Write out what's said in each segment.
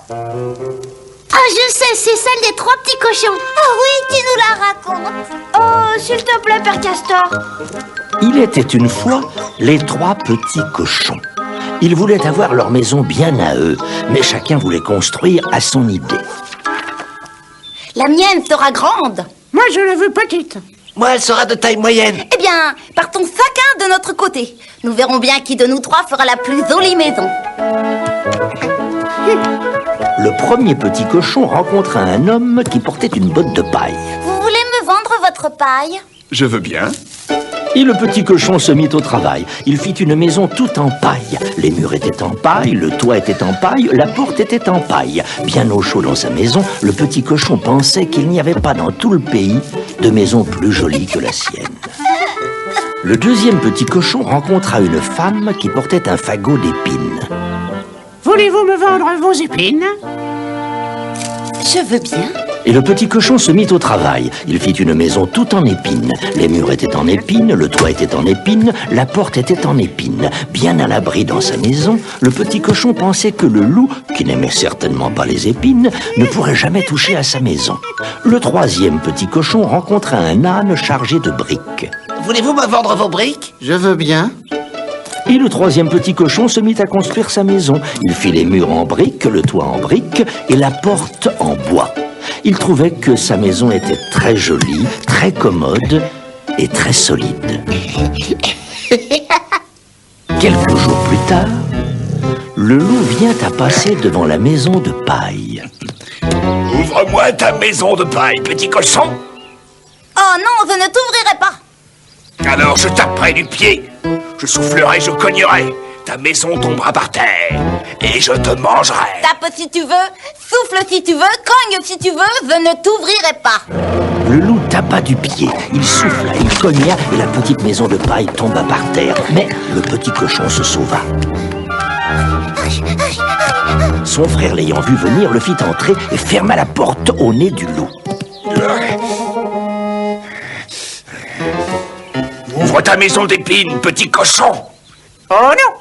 Ah, je sais, c'est celle des 3 petits cochons. Ah oui, tu nous la racontes. Oh, s'il te plaît, Père Castor. Il était une fois les 3 petits cochons. Ils voulaient avoir leur maison bien à eux, mais chacun voulait construire à son idée. La mienne sera grande. Moi, je la veux petite. Moi, elle sera de taille moyenne. Eh bien, partons chacun de notre côté. Nous verrons bien qui de nous 3 fera la plus jolie maison. Le premier petit cochon rencontra un homme qui portait une botte de paille. Vous voulez me vendre votre paille? Je veux bien. Et le petit cochon se mit au travail. Il fit une maison toute en paille. Les murs étaient en paille, le toit était en paille, la porte était en paille. Bien au chaud dans sa maison, le petit cochon pensait qu'il n'y avait pas dans tout le pays de maison plus jolie que la sienne. Le deuxième petit cochon rencontra une femme qui portait un fagot d'épines. Voulez-vous me vendre vos épines? Je veux bien. Et le petit cochon se mit au travail. Il fit une maison toute en épines. Les murs étaient en épines, le toit était en épines, la porte était en épines. Bien à l'abri dans sa maison, le petit cochon pensait que le loup, qui n'aimait certainement pas les épines, ne pourrait jamais toucher à sa maison. Le troisième petit cochon rencontra un âne chargé de briques. Voulez-vous me vendre vos briques? Je veux bien. Et le troisième petit cochon se mit à construire sa maison. Il fit les murs en briques, le toit en briques et la porte en bois. Il trouvait que sa maison était très jolie, très commode et très solide. Quelques jours plus tard, le loup vient à passer devant la maison de paille. Ouvre-moi ta maison de paille, petit cochon. Oh non, je ne t'ouvrirai pas. Alors je taperai du pied. Je soufflerai, je cognerai. Ta maison tombera par terre et je te mangerai. Tape si tu veux, souffle si tu veux, cogne si tu veux, je ne t'ouvrirai pas. Le loup tapa du pied, il souffla, il cogna et la petite maison de paille tomba par terre. Mais le petit cochon se sauva. Son frère l'ayant vu venir le fit entrer et ferma la porte au nez du loup. Ouvre ta maison d'épines, petit cochon. Oh non,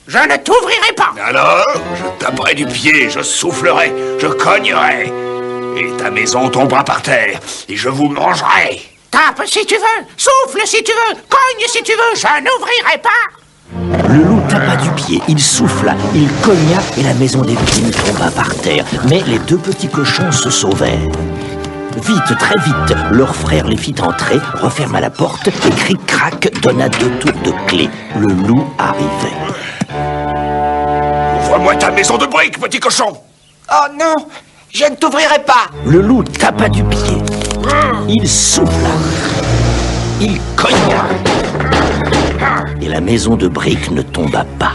je ne t'ouvrirai pas. Alors, je taperai du pied, je soufflerai, je cognerai. Et ta maison tombera par terre et je vous mangerai. Tape si tu veux, souffle si tu veux, cogne si tu veux, je n'ouvrirai pas. Le loup tapa du pied, il souffla, il cogna et la maison d'épines tomba par terre. Mais les 2 petits cochons se sauvèrent. Vite, très vite, leur frère les fit entrer, referma la porte et cric-crac donna 2 tours de clé. Le loup arrivait. Ouvre-moi ta maison de briques, petit cochon. Oh non, je ne t'ouvrirai pas. Le loup tapa du pied. Il souffla. Il cogna. Et la maison de briques ne tomba pas.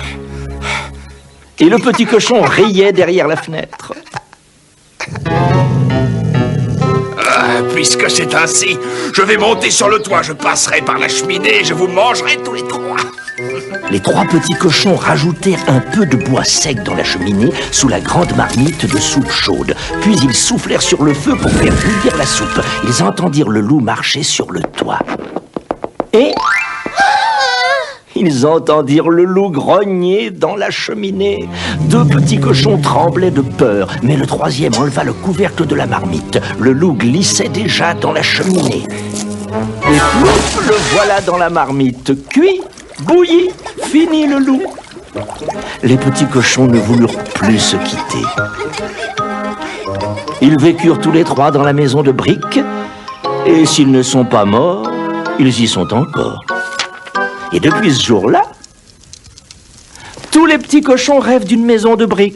Et le petit cochon riait derrière la fenêtre. Puisque c'est ainsi, je vais monter sur le toit, je passerai par la cheminée et je vous mangerai tous les 3. Les 3 petits cochons rajoutèrent un peu de bois sec dans la cheminée sous la grande marmite de soupe chaude. Puis ils soufflèrent sur le feu pour faire bouillir la soupe. Ils entendirent le loup marcher sur le toit. Et ils entendirent le loup grogner dans la cheminée. 2 petits cochons tremblaient de peur, mais le troisième enleva le couvercle de la marmite. Le loup glissait déjà dans la cheminée. Et plouf, le voilà dans la marmite, cuit, bouilli, fini le loup. Les petits cochons ne voulurent plus se quitter. Ils vécurent tous les 3 dans la maison de briques, et s'ils ne sont pas morts, ils y sont encore. Et depuis ce jour-là, tous les petits cochons rêvent d'une maison de briques.